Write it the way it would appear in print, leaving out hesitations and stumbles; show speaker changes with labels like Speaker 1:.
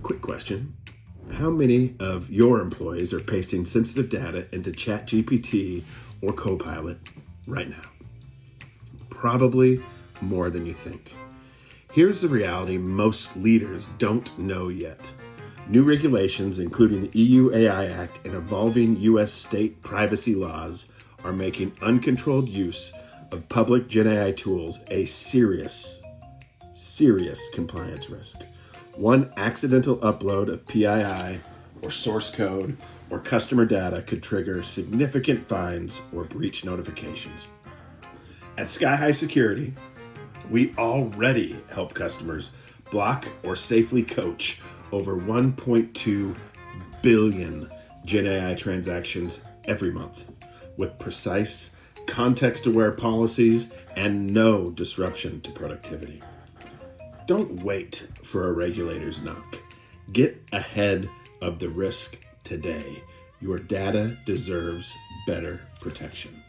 Speaker 1: Quick question. How many of your employees are pasting sensitive data into ChatGPT or Copilot right now? Probably more than you think. Here's the reality most leaders don't know yet. New regulations, including the EU AI Act and evolving US state privacy laws, are making uncontrolled use of public GenAI tools a serious compliance risk. One accidental upload of PII or source code or customer data could trigger significant fines or breach notifications. At Skyhigh Security, we already help customers block or safely coach over 1.2 billion GenAI transactions every month with precise, context-aware policies and no disruption to productivity. Don't wait for a regulator's knock. Get ahead of the risk today. Your data deserves better protection.